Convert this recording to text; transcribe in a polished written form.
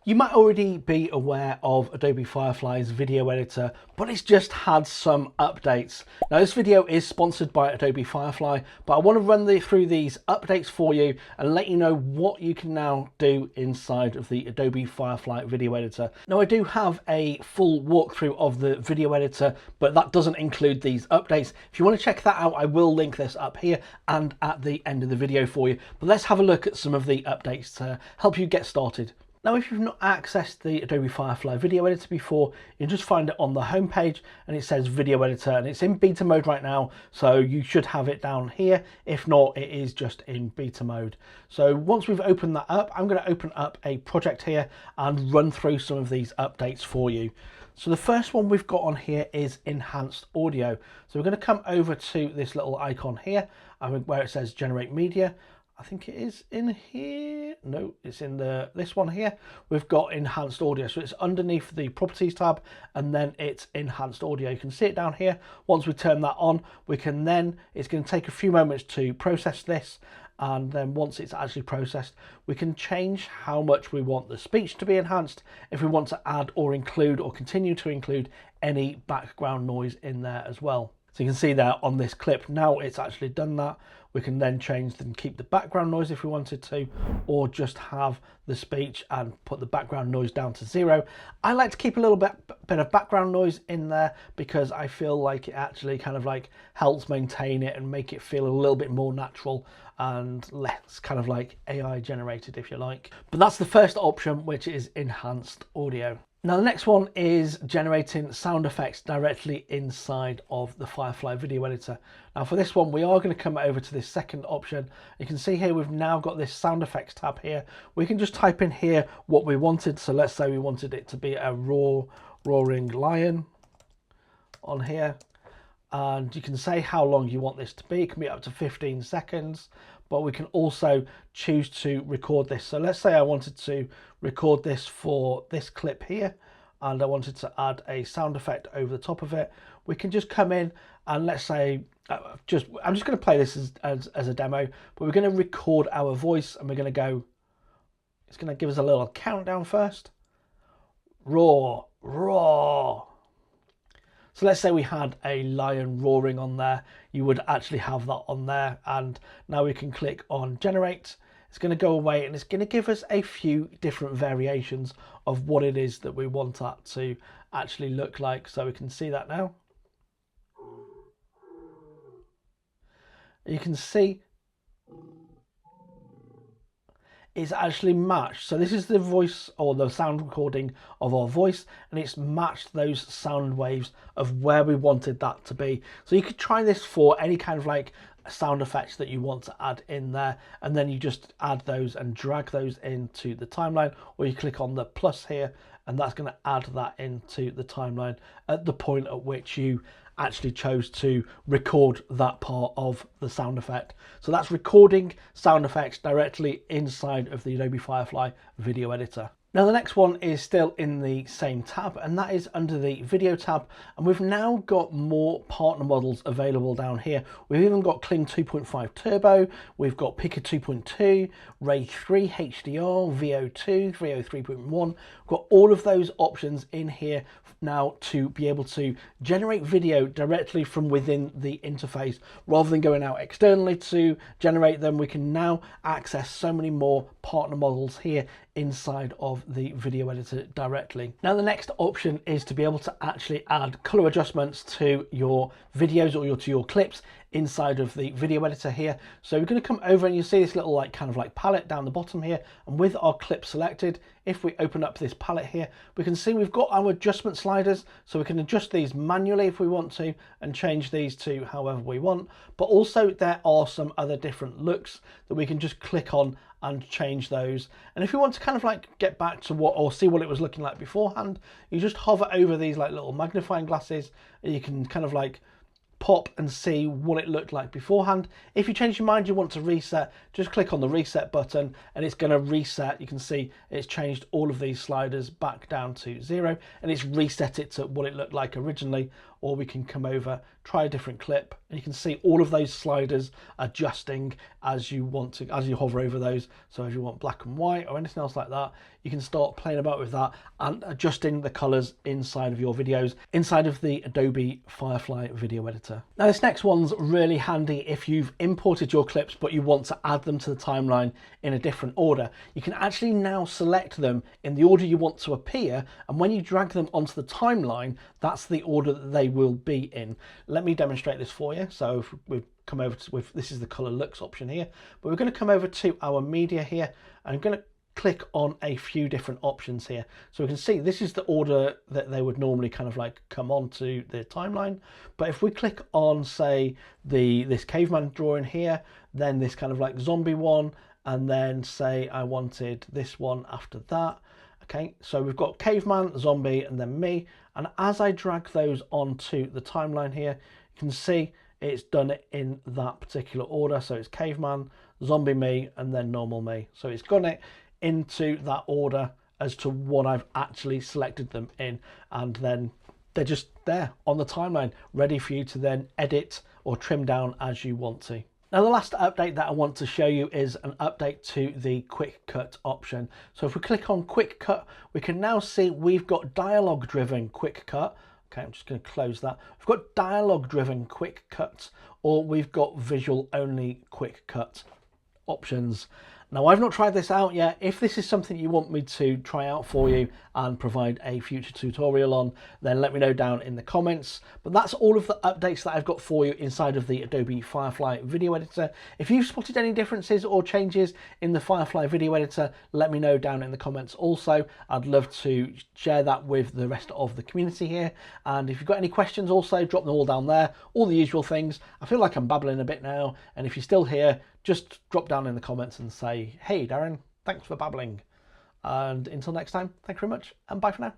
You might already be aware of Adobe Firefly's video editor, but it's just had some updates. Now this video is sponsored by Adobe Firefly, but I want to run through these updates for you and let you know what you can now do inside of the Adobe Firefly video editor. Now I do have a full walkthrough of the video editor, but that doesn't include these updates. If you want to check that out, I will link this up here and at the end of the video for you. But let's have a look at some of the updates to help you get started. Now, if you've not accessed the Adobe Firefly video editor before, you just find it on the home page and it says video editor and it's in beta mode right now. So you should have it down here. If not, it is just in beta mode. So once we've opened that up, I'm going to open up a project here and run through some of these updates for you. So the first one we've got on here is enhanced audio. So we're going to come over to this little icon here where it says generate media. I think it is in here. No, it's in this one here. We've got enhanced audio. So it's underneath the properties tab and then it's enhanced audio. You can see it down here. Once we turn that on, we can then, it's going to take a few moments to process this. And then once it's actually processed, we can change how much we want the speech to be enhanced, if we want to add or include or continue to include any background noise in there as well. So you can see there on this clip, now it's actually done that. We can then change and keep the background noise if we wanted to, or just have the speech and put the background noise down to 0. I like to keep a little bit of background noise in there because I feel like it actually kind of like helps maintain it and make it feel a little bit more natural and less kind of like AI generated, if you like. But that's the first option, which is enhanced audio. Now the next one is generating sound effects directly inside of the Firefly video editor. Now for this one, we are going to come over to this second option. You can see here we've now got this sound effects tab here. We can just type in here what we wanted. So let's say we wanted it to be a roaring lion on here. And you can say how long you want this to be. It can be up to 15 seconds, but we can also choose to record this. So let's say I wanted to record this for this clip here, and I wanted to add a sound effect over the top of it. We can just come in and let's say, I'm just going to play this as a demo, but we're going to record our voice and we're going to go, it's going to give us a little countdown first. Roar, roar. So let's say we had a lion roaring on there, you would actually have that on there. And now we can click on generate. It's going to go away and it's going to give us a few different variations of what it is that we want that to actually look like. So we can see that now. You can see it's actually matched. So this is the voice or the sound recording of our voice, and it's matched those sound waves of where we wanted that to be. So you could try this for any kind of like sound effects that you want to add in there, and then you just add those and drag those into the timeline, or you click on the plus here and that's going to add that into the timeline at the point at which you actually chose to record that part of the sound effect. So that's recording sound effects directly inside of the Adobe Firefly video editor. Now the next one is still in the same tab, and that is under the video tab, and we've now got more partner models available down here. We've even got Kling 2.5 Turbo, we've got Pika 2.2, Ray 3 HDR, VO2, VO 3.1. We've got all of those options in here now to be able to generate video directly from within the interface. Rather than going out externally to generate them, we can now access so many more partner models here inside of the video editor directly. Now the next option is to be able to actually add color adjustments to your videos or to your clips inside of the video editor here. So we're going to come over and you see this little like kind of like palette down the bottom here, and with our clip selected, if we open up this palette here, we can see we've got our adjustment sliders, so we can adjust these manually if we want to and change these to however we want. But also there are some other different looks that we can just click on and change those. And if you want to kind of like get back to what or see what it was looking like beforehand, you just hover over these like little magnifying glasses and you can kind of like pop and see what it looked like beforehand. If you change your mind, you want to reset, just click on the reset button and it's going to reset. You can see it's changed all of these sliders back down to 0 and it's reset it to what it looked like originally or we can come over, try a different clip, and you can see all of those sliders adjusting as you want to, as you hover over those. So if you want black and white or anything else like that, you can start playing about with that and adjusting the colors inside of your videos, inside of the Adobe Firefly video editor. Now this next one's really handy if you've imported your clips but you want to add them to the timeline in a different order. You can actually now select them in the order you want to appear, and when you drag them onto the timeline, that's the order that they will be in. Let me demonstrate this for you. So if we come over to, this is the color looks option here, but we're going to come over to our media here, and I'm going to click on a few different options here. So we can see this is the order that they would normally kind of like come onto the timeline. But if we click on, say, this caveman drawing here, then this kind of like zombie one, and then say I wanted this one after that. Okay, so we've got caveman, zombie, and then me. And as I drag those onto the timeline here, you can see it's done it in that particular order. So it's caveman, zombie me, and then normal me. So it's got it into that order as to what I've actually selected them in, and then they're just there on the timeline, ready for you to then edit or trim down as you want to. Now the last update that I want to show you is an update to the quick cut option. So if we click on quick cut, we can now see we've got dialogue driven quick cut. Okay, I'm just going to close that. We've got dialogue driven quick cut, or we've got visual only quick cut options. Now I've not tried this out yet. If this is something you want me to try out for you and provide a future tutorial on, then let me know down in the comments. But that's all of the updates that I've got for you inside of the Adobe Firefly video editor. If you've spotted any differences or changes in the Firefly video editor, let me know down in the comments also. I'd love to share that with the rest of the community here. And if you've got any questions also, drop them all down there, all the usual things. I feel like I'm babbling a bit now, and if you're still here, just drop down in the comments and say, hey Darren, thanks for babbling. And until next time, thank you very much, and bye for now.